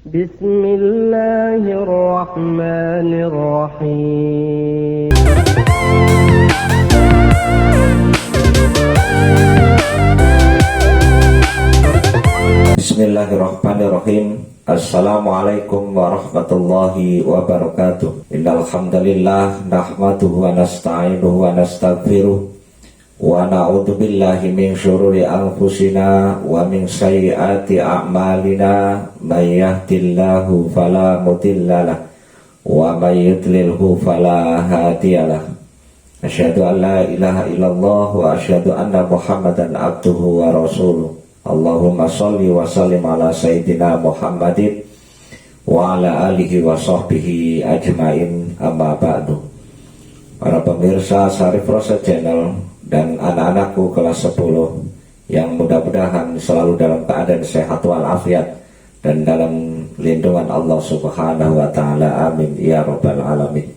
بسم الله الرحمن الرحيم. Bismillahirrahmanirrahim. Assalamualaikum warahmatullahi wabarakatuh. Innal hamdalillah nahmaduhu wa nasta'inuhu wa nastaghfiruh wa na'udzu billahi min syururi anfusina wa min sayyiati a'malina. May yahdihillahu fala mudhillalah wa may yudlilhu fala hadiyalah. Asyhadu an la ilaha illallah wa asyhadu anna Muhammadan abduhu wa rasuluh. Allahumma sholli wa sallim ala sayyidina Muhammadin wa ala alihi wa sahbihi ajmain, amma ba'du. Para pemirsa Syarif Rosyad Channel dan anak-anakku kelas 10 yang mudah-mudahan selalu dalam keadaan sehat walafiat dan dalam lindungan Allah Subhanahu wa taala, amin ya rabbal alamin.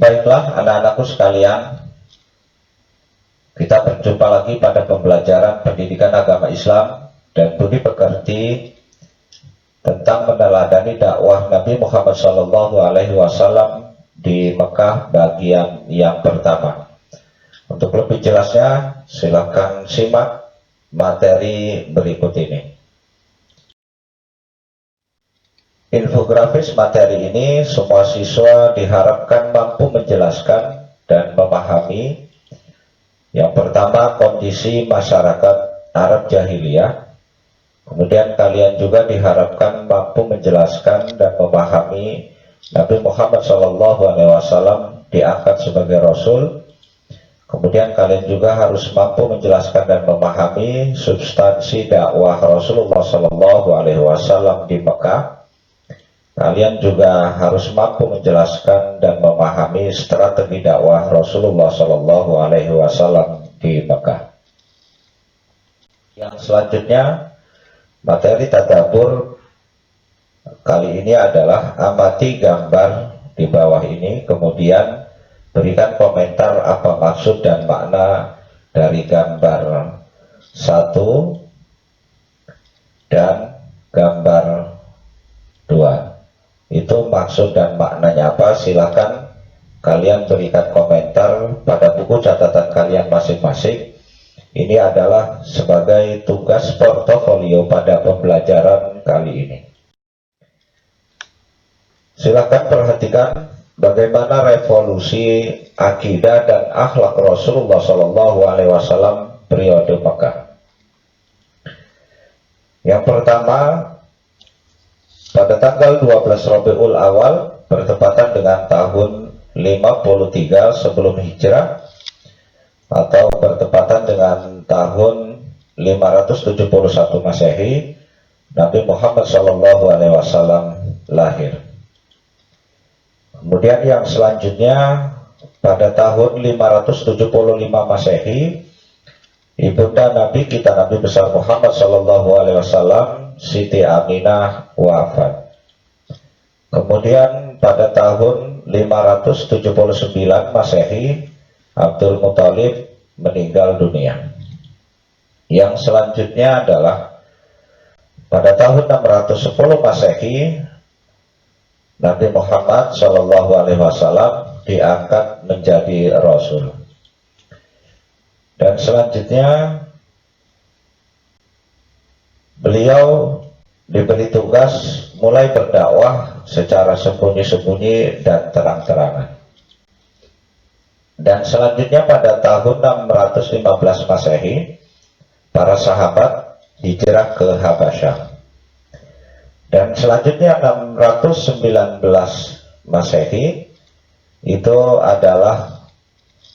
Baiklah anak-anakku sekalian, kita berjumpa lagi pada pembelajaran pendidikan agama Islam dan budi pekerti tentang meneladani dakwah Nabi Muhammad SAW di Mekah bagian yang pertama. Untuk lebih jelasnya, silakan simak materi berikut ini. Infografis materi ini semua siswa diharapkan mampu menjelaskan dan memahami. Yang pertama, kondisi masyarakat Arab Jahiliyah. Kemudian kalian juga diharapkan mampu menjelaskan dan memahami Nabi Muhammad SAW diangkat sebagai Rasul. Kemudian kalian juga harus mampu menjelaskan dan memahami substansi dakwah Rasulullah SAW di Mekah. Kalian juga harus mampu menjelaskan dan memahami strategi dakwah Rasulullah SAW di Mekah. Yang selanjutnya, materi tadabbur kali ini adalah amati gambar di bawah ini, kemudian berikan komentar apa maksud dan makna dari gambar 1 dan gambar 2. Itu maksud dan maknanya apa? Silakan kalian berikan komentar pada buku catatan kalian masing-masing. Ini adalah sebagai tugas portofolio pada pembelajaran kali ini. Silakan perhatikan bagaimana revolusi akidah dan akhlak Rasulullah SAW periode Mekah. Yang pertama, pada tanggal 12 Rabiul Awal bertepatan dengan tahun 53 sebelum hijrah atau bertepatan dengan tahun 571 Masehi, Nabi Muhammad SAW lahir. Kemudian yang selanjutnya, pada tahun 575 Masehi, ibunda Nabi kita Nabi besar Muhammad SAW, Siti Aminah, wafat. Kemudian pada tahun 579 Masehi, Abdul Muthalib meninggal dunia. Yang selanjutnya adalah pada tahun 610 Masehi, Nabi Muhammad SAW diangkat menjadi Rasul. Dan selanjutnya beliau diberi tugas mulai berdakwah secara sembunyi-sembunyi dan terang-terangan. Dan selanjutnya pada tahun 615 Masehi, para sahabat hijrah ke Habasyah. Dan selanjutnya 619 Masehi, itu adalah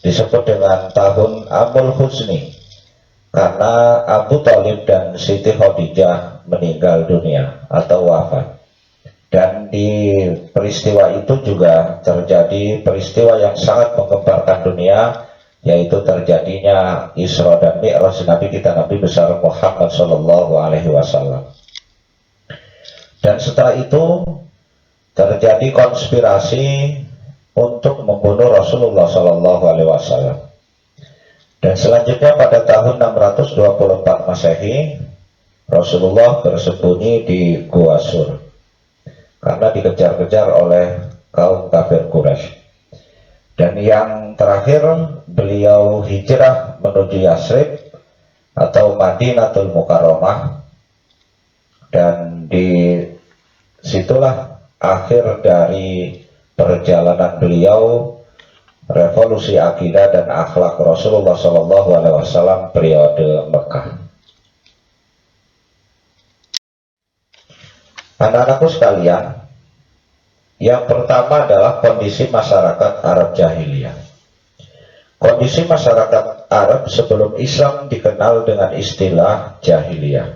disebut dengan tahun Amul Husni, karena Abu Thalib dan Siti Khadijah meninggal dunia atau wafat. Dan di peristiwa itu juga terjadi peristiwa yang sangat menggemparkan dunia, yaitu terjadinya Isra dan Mi'raj Nabi kita Nabi besar Muhammad SAW. Dan setelah itu terjadi konspirasi untuk membunuh Rasulullah SAW. Dan selanjutnya pada tahun 624 Masehi, Rasulullah bersembunyi di Gua Sur. karena dikejar-kejar oleh kaum kafir Quraisy. Dan yang terakhir, beliau hijrah menuju Yasrib atau Madinatul Mukarramah, dan di situlah akhir dari perjalanan beliau revolusi akidah dan akhlak Rasulullah SAW periode Mekah. Anak-anakku sekalian, yang pertama adalah kondisi masyarakat Arab jahiliyah. Kondisi masyarakat Arab sebelum Islam dikenal dengan istilah jahiliyah.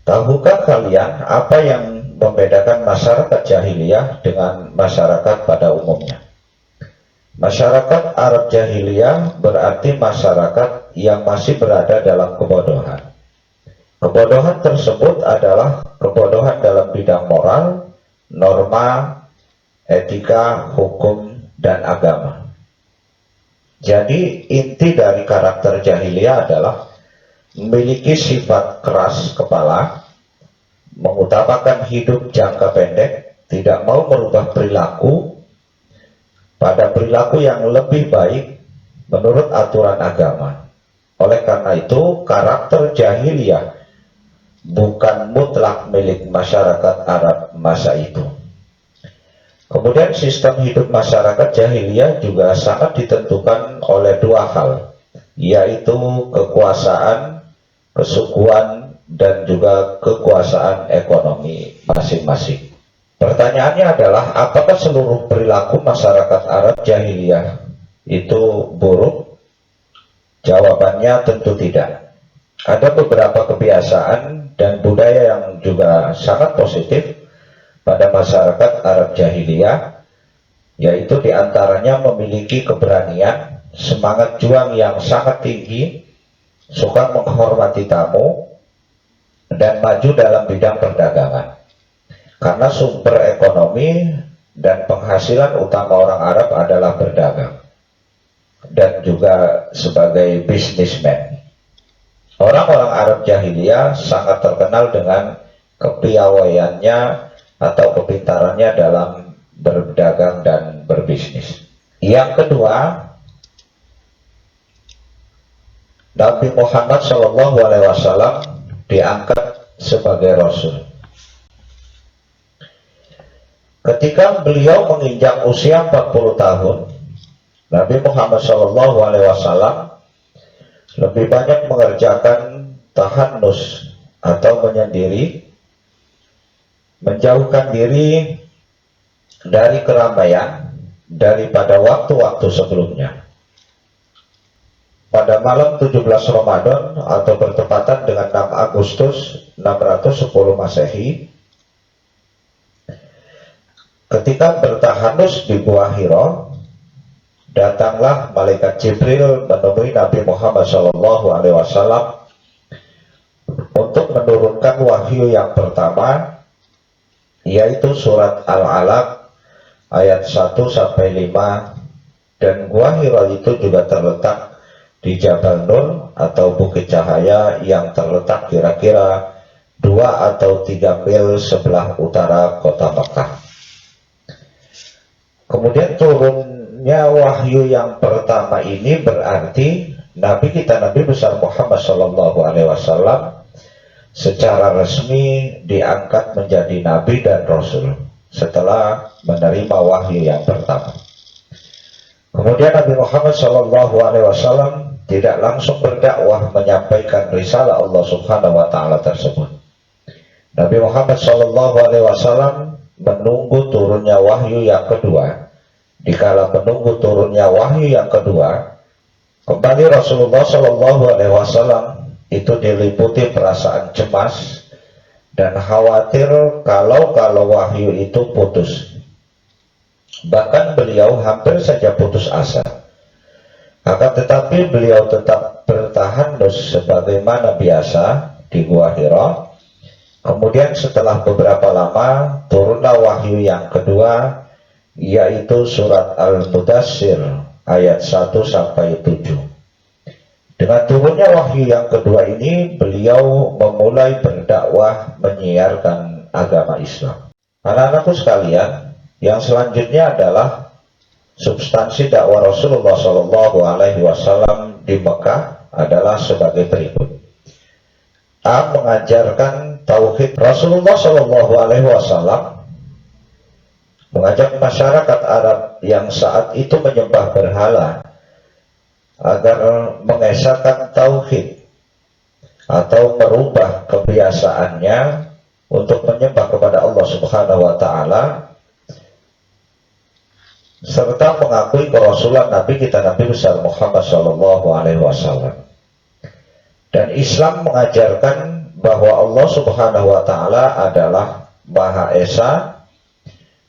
Tahukah kalian apa yang membedakan masyarakat jahiliyah dengan masyarakat pada umumnya? Masyarakat Arab jahiliyah berarti masyarakat yang masih berada dalam kebodohan. Kebodohan tersebut adalah kebodohan dalam bidang moral, norma, etika, hukum, dan agama. Jadi inti dari karakter jahiliyah adalah memiliki sifat keras kepala, mengutamakan hidup jangka pendek, tidak mau merubah perilaku pada perilaku yang lebih baik menurut aturan agama. Oleh karena itu, karakter jahiliyah bukan mutlak milik masyarakat Arab masa itu. Kemudian sistem hidup masyarakat jahiliyah juga sangat ditentukan oleh dua hal, yaitu kekuasaan, kesukuan, dan juga kekuasaan ekonomi masing-masing. Pertanyaannya adalah, apakah seluruh perilaku masyarakat Arab jahiliyah itu buruk? Jawabannya tentu tidak. Ada beberapa kebiasaan dan budaya yang juga sangat positif pada masyarakat Arab jahiliyah, yaitu diantaranya memiliki keberanian, semangat juang yang sangat tinggi, suka menghormati tamu, dan maju dalam bidang perdagangan. Karena sumber ekonomi dan penghasilan utama orang Arab adalah berdagang dan juga sebagai bisnismen. Orang-orang Arab jahiliyah sangat terkenal dengan kepiawaiannya atau kepintarannya dalam berdagang dan berbisnis. Yang kedua, Nabi Muhammad SAW diangkat sebagai Rasul. Ketika beliau menginjak usia 40 tahun, Nabi Muhammad SAW lebih banyak mengerjakan tahannus atau menyendiri, menjauhkan diri dari keramaian daripada waktu-waktu sebelumnya. Pada malam 17 Ramadan atau bertepatan dengan 6 Agustus 610 Masehi, ketika bertahanus di Gua Hira, datanglah malaikat Jibril menemui Nabi Muhammad SAW untuk menurunkan wahyu yang pertama, yaitu surat Al-Alaq ayat 1-5, dan Gua Hira itu juga terletak di Jabal Nur atau Bukit Cahaya yang terletak kira-kira 2 atau 3 mil sebelah utara kota Mekah. Kemudian turunnya wahyu yang pertama ini berarti Nabi kita, Nabi besar Muhammad SAW secara resmi diangkat menjadi Nabi dan Rasul setelah menerima wahyu yang pertama. Kemudian Nabi Muhammad SAW tidak langsung berdakwah menyampaikan risalah Allah Subhanahu wa Ta'ala tersebut. Nabi Muhammad SAW menunggu turunnya wahyu yang kedua. Dikala menunggu turunnya wahyu yang kedua, kembali Rasulullah SAW itu diliputi perasaan cemas dan khawatir kalau wahyu itu putus. Bahkan beliau hampir saja putus asa. Akan tetapi beliau tetap bertahanus sebagaimana biasa di Gua Hira. Kemudian setelah beberapa lama turunlah wahyu yang kedua, yaitu surat Al-Mudassir ayat 1-7. Dengan turunnya wahyu yang kedua ini, beliau memulai berdakwah menyiarkan agama Islam. Anak-anakku sekalian, yang selanjutnya adalah substansi dakwah Rasulullah Shallallahu Alaihi Wasallam di Mekah adalah sebagai berikut. A. Mengajarkan tauhid. Rasulullah Shallallahu Alaihi Wasallam mengajak masyarakat Arab yang saat itu menyembah berhala agar mengesahkan tauhid atau merubah kebiasaannya untuk menyembah kepada Allah Subhanahu wa taala serta mengakui kerasulan Nabi kita Nabi besar Muhammad sallallahu alaihi wasallam. Dan Islam mengajarkan bahwa Allah Subhanahu wa taala adalah Maha Esa.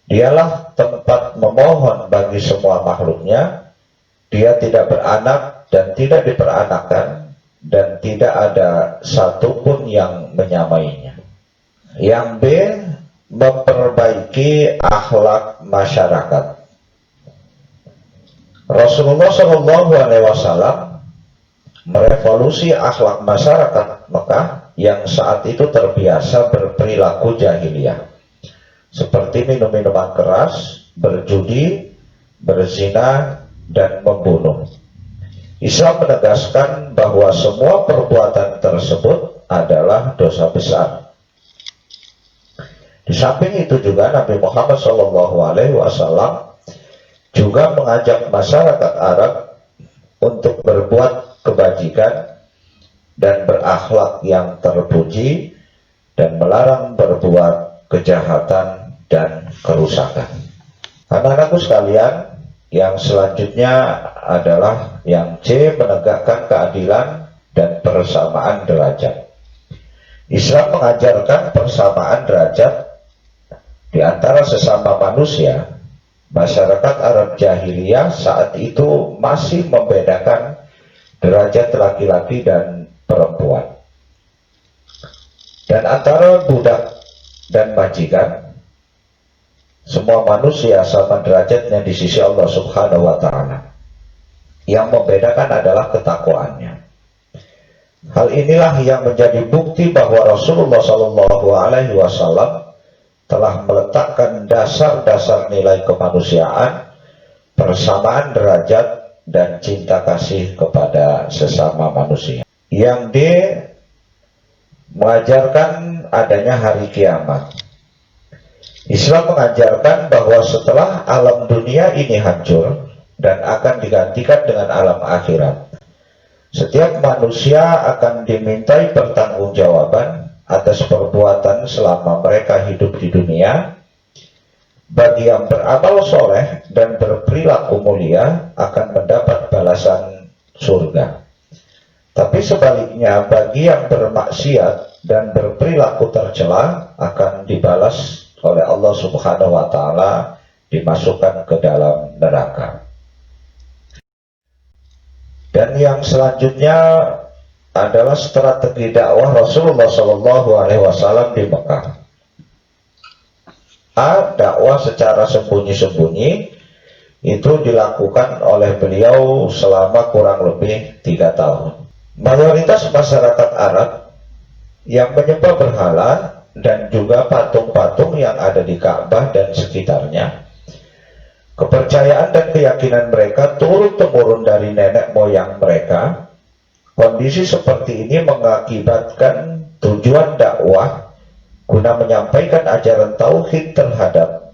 Dialah tempat memohon bagi semua makhluknya. Dia tidak beranak dan tidak diperanakan, dan tidak ada satupun yang menyamainya. Yang B. Memperbaiki akhlak masyarakat. Rasulullah Shallallahu Alaihi Wasallam merevolusi akhlak masyarakat Mekah yang saat itu terbiasa berperilaku jahiliyah, seperti minum-minuman keras, berjudi, berzina, dan membunuh. Islam menegaskan bahwa semua perbuatan tersebut adalah dosa besar. Di samping itu juga Nabi Muhammad SAW juga mengajak masyarakat Arab untuk berbuat kebajikan dan berakhlak yang terpuji dan melarang berbuat kejahatan dan kerusakan. Anak-anakku sekalian, yang selanjutnya adalah yang C. Menegakkan keadilan dan persamaan derajat. Islam mengajarkan persamaan derajat di antara sesama manusia. Masyarakat Arab jahiliyah saat itu masih membedakan derajat laki-laki dan perempuan, dan antara budak dan majikan. Semua manusia sama derajatnya di sisi Allah Subhanahu wa taala. Yang membedakan adalah ketakwaannya. Hal inilah yang menjadi bukti bahwa Rasulullah Shallallahu Alaihi Wasallam telah meletakkan dasar-dasar nilai kemanusiaan, persamaan derajat, dan cinta kasih kepada sesama manusia. Yang D. Mengajarkan adanya hari kiamat. Islam mengajarkan bahwa setelah alam dunia ini hancur dan akan digantikan dengan alam akhirat, setiap manusia akan dimintai pertanggungjawaban atas perbuatan selama mereka hidup di dunia. Bagi yang beramal soleh dan berperilaku mulia akan mendapat balasan surga. Tapi sebaliknya, bagi yang bermaksiat dan berperilaku tercela akan dibalas oleh Allah Subhanahu wa taala, dimasukkan ke dalam neraka. Dan yang selanjutnya adalah strategi dakwah Rasulullah Shallallahu Alaihi Wasallam di Mekah. A. Dakwah secara sembunyi-sembunyi. Itu dilakukan oleh beliau selama kurang lebih 3 tahun. Mayoritas masyarakat Arab yang menyembah berhala dan juga patung-patung yang ada di Ka'bah dan sekitarnya, kepercayaan dan keyakinan mereka turun-temurun dari nenek moyang mereka. Kondisi seperti ini mengakibatkan tujuan dakwah guna menyampaikan ajaran tauhid terhadap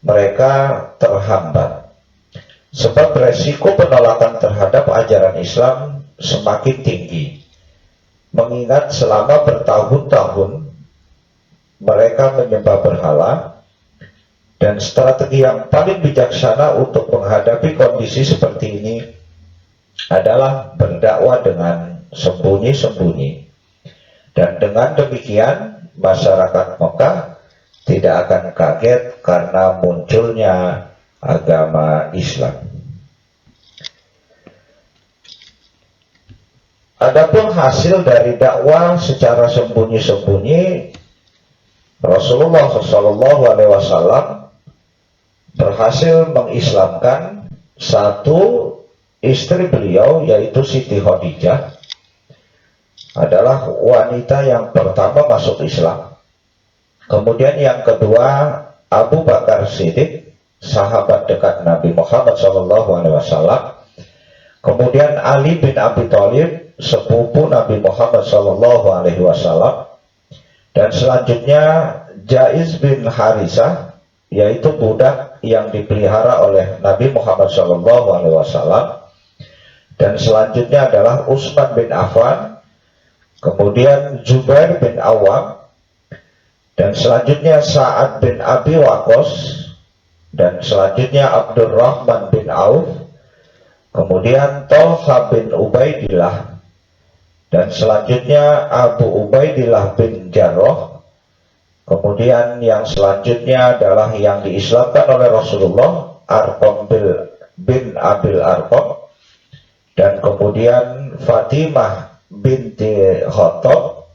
mereka terhambat, sebab resiko penolakan terhadap ajaran Islam semakin tinggi, mengingat selama bertahun-tahun mereka menyembah berhala. Dan strategi yang paling bijaksana untuk menghadapi kondisi seperti ini adalah berdakwah dengan sembunyi-sembunyi. Dan dengan demikian masyarakat Mekah tidak akan kaget karena munculnya agama Islam. Adapun hasil dari dakwah secara sembunyi-sembunyi, Rasulullah SAW berhasil mengislamkan satu istri beliau, yaitu Siti Khadijah, adalah wanita yang pertama masuk Islam. Kemudian yang kedua, Abu Bakar Siddiq, sahabat dekat Nabi Muhammad SAW. Kemudian Ali bin Abi Thalib, sepupu Nabi Muhammad SAW. Dan selanjutnya Jaiz bin Harisah, yaitu budak yang dipelihara oleh Nabi Muhammad SAW. Dan selanjutnya adalah Utsman bin Affan, kemudian Zubair bin Awam, dan selanjutnya Sa'ad bin Abi Waqqas, dan selanjutnya Abdurrahman bin Auf, kemudian Thalha bin Ubaidillah, dan selanjutnya Abu Ubaidillah bin Jarrah. Kemudian yang selanjutnya adalah yang diislamkan oleh Rasulullah, Arqam bin Abil Arqam, dan kemudian Fatimah binti Khattab,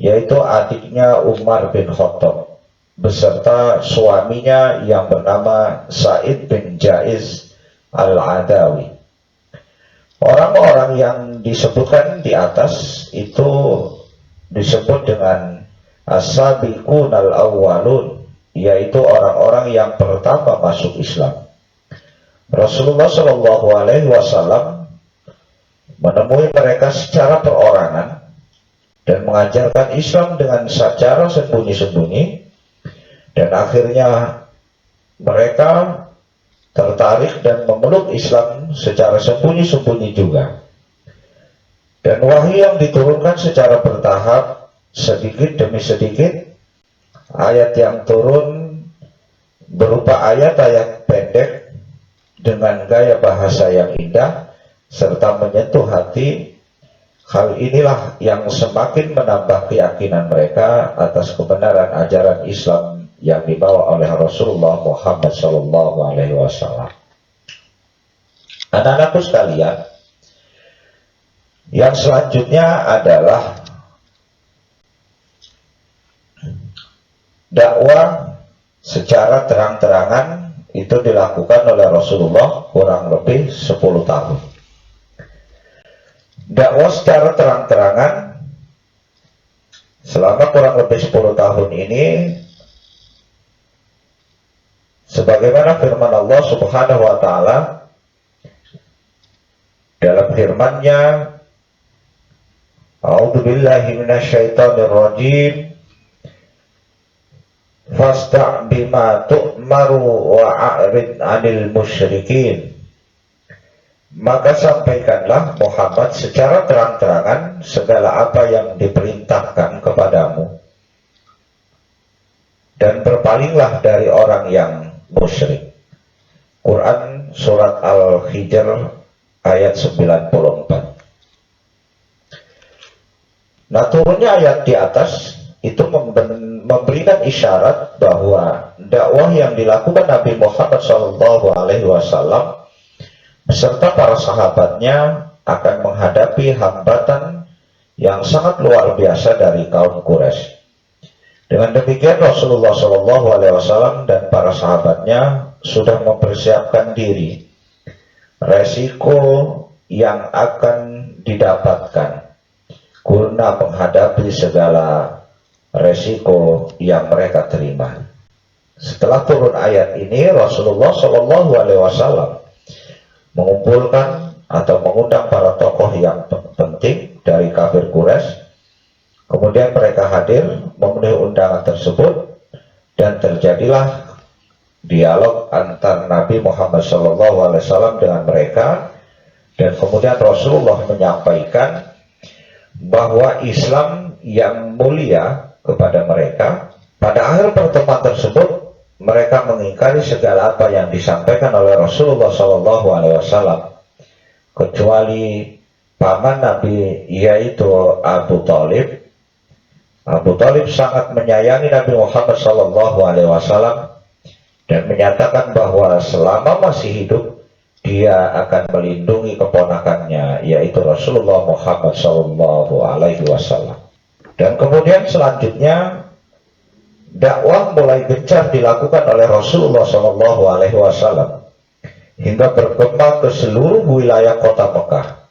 yaitu adiknya Umar bin Khattab, beserta suaminya yang bernama Sa'id bin Jaiz al-Adawi. Orang-orang yang disebutkan di atas itu disebut dengan as-sabiqun al-awwalun, yaitu orang-orang yang pertama masuk Islam. Rasulullah SAW menemui mereka secara perorangan dan mengajarkan Islam dengan secara sembunyi-sembunyi, dan akhirnya mereka tertarik dan memeluk Islam secara sembunyi-sembunyi juga. Dan wahyu yang diturunkan secara bertahap, sedikit demi sedikit, ayat yang turun berupa ayat-ayat pendek dengan gaya bahasa yang indah serta menyentuh hati. Hal inilah yang semakin menambah keyakinan mereka atas kebenaran ajaran Islam yang dibawa oleh Rasulullah Muhammad SAW. Anak-anakku sekalian, yang selanjutnya adalah dakwah secara terang-terangan. Itu dilakukan oleh Rasulullah kurang lebih 10 tahun. Dakwah secara terang-terangan selama kurang lebih 10 tahun ini, sebagaimana firman Allah Subhanahu wa Ta'ala dalam firman-Nya, A'udzubillahi minasyaitonirrajim, fasta' bima tu'maru wa a'rid 'anil musyrikin. Maka sampaikanlah Muhammad secara terang-terangan segala apa yang diperintahkan kepadamu, dan berpalinglah dari orang yang musyrik. Quran Surat Al-Hijr ayat 94. Nah, turunnya ayat di atas itu memberikan isyarat bahwa dakwah yang dilakukan Nabi Muhammad SAW beserta para sahabatnya akan menghadapi hambatan yang sangat luar biasa dari kaum Quraisy. Dengan demikian Rasulullah SAW dan para sahabatnya sudah mempersiapkan diri resiko yang akan didapatkan guna menghadapi segala resiko yang mereka terima. Setelah turun ayat ini, Rasulullah SAW mengumpulkan atau mengundang para tokoh yang penting dari kafir Quraisy. Kemudian mereka hadir memenuhi undangan tersebut, dan terjadilah dialog antar Nabi Muhammad SAW dengan mereka. Dan kemudian Rasulullah menyampaikan bahwa Islam yang mulia kepada mereka. Pada akhir pertemuan tersebut, mereka mengingkari segala apa yang disampaikan oleh Rasulullah SAW, kecuali paman Nabi, yaitu Abu Thalib. Abu Thalib sangat menyayangi Nabi Muhammad SAW dan menyatakan bahwa selama masih hidup dia akan melindungi keponakannya, yaitu Rasulullah Muhammad SAW. Dan kemudian selanjutnya dakwah mulai gencar dilakukan oleh Rasulullah SAW hingga berkembang ke seluruh wilayah kota Mekah.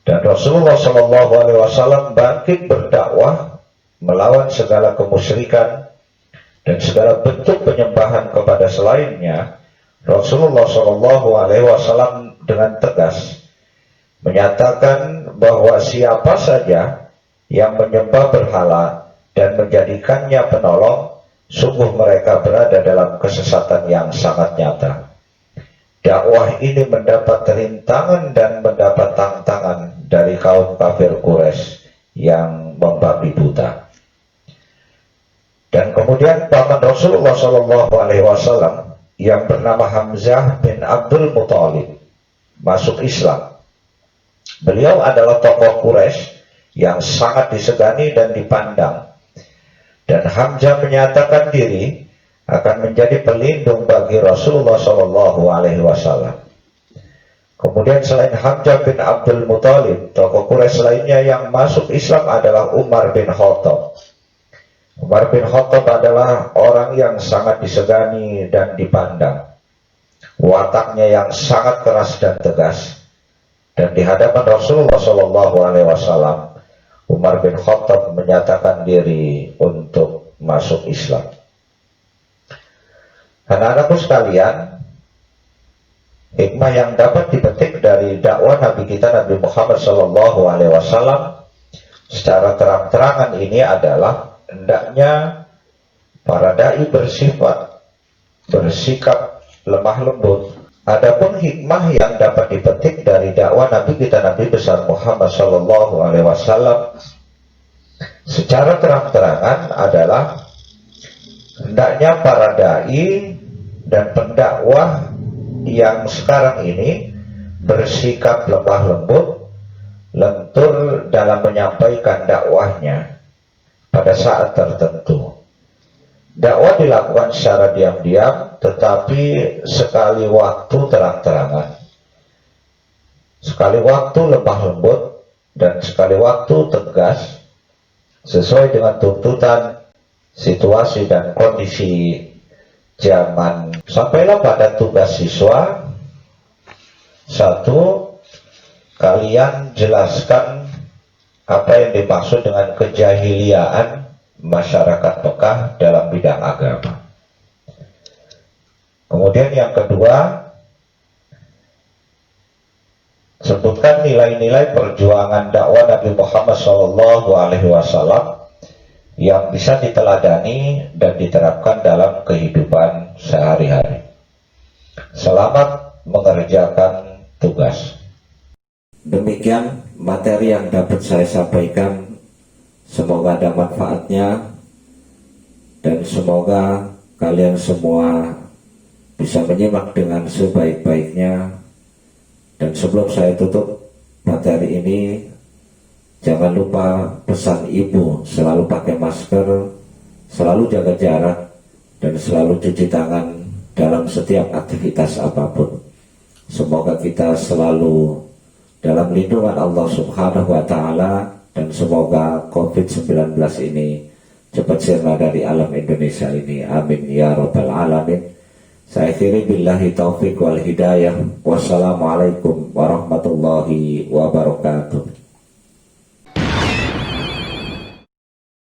Dan Rasulullah SAW bangkit berdakwah melawan segala kemusyrikan dan segala bentuk penyembahan kepada selainnya, Rasulullah SAW dengan tegas menyatakan bahwa siapa saja yang menyembah berhala dan menjadikannya penolong, sungguh mereka berada dalam kesesatan yang sangat nyata. Dakwah ini mendapat rintangan dan mendapat tantangan dari kaum kafir Quraisy yang membabi buta. Dan kemudian paman Rasulullah SAW yang bernama Hamzah bin Abdul Muthalib masuk Islam. Beliau adalah tokoh Quraisy yang sangat disegani dan dipandang. Dan Hamzah menyatakan diri akan menjadi pelindung bagi Rasulullah SAW. Kemudian selain Hamzah bin Abdul Muthalib, tokoh Quraisy lainnya yang masuk Islam adalah Umar bin Khattab. Umar bin Khattab adalah orang yang sangat disegani dan dipandang. Wataknya yang sangat keras dan tegas. Dan di hadapan Rasulullah SAW, Umar bin Khattab menyatakan diri untuk masuk Islam. Anak-anakku sekalian, hikmah yang dapat dipetik dari dakwah Nabi kita Nabi Muhammad SAW secara terang-terangan ini adalah hendaknya para dai bersikap lemah lembut. Adapun hikmah yang dapat dipetik dari dakwah Nabi kita Nabi besar Muhammad SAW secara terang-terangan adalah hendaknya para dai dan pendakwah yang sekarang ini bersikap lemah lembut, lentur dalam menyampaikan dakwahnya pada saat tertentu. Dakwah dilakukan secara diam-diam, tetapi sekali waktu terang-terangan, sekali waktu lemah lembut, dan sekali waktu tegas sesuai dengan tuntutan situasi dan kondisi zaman. Sampailah pada tugas siswa. 1. Kalian jelaskan apa yang dimaksud dengan kejahiliaan masyarakat Mekah dalam bidang agama. Kemudian yang kedua, sebutkan nilai-nilai perjuangan dakwah Nabi Muhammad SAW yang bisa diteladani dan diterapkan dalam kehidupan sehari-hari. Selamat mengerjakan tugas. Demikian materi yang dapat saya sampaikan. Semoga ada manfaatnya dan semoga kalian semua bisa menyimak dengan sebaik-baiknya. Dan sebelum saya tutup materi ini, jangan lupa pesan ibu, selalu pakai masker, selalu jaga jarak, dan selalu cuci tangan dalam setiap aktivitas apapun. Semoga kita selalu dalam lindungan Allah Subhanahu wa Ta'ala, dan semoga COVID-19 ini cepat sirna dari alam Indonesia ini. Amin ya rabbal alamin. Saya akhiri billahi taufiq wal hidayah. Wassalamualaikum warahmatullahi wabarakatuh.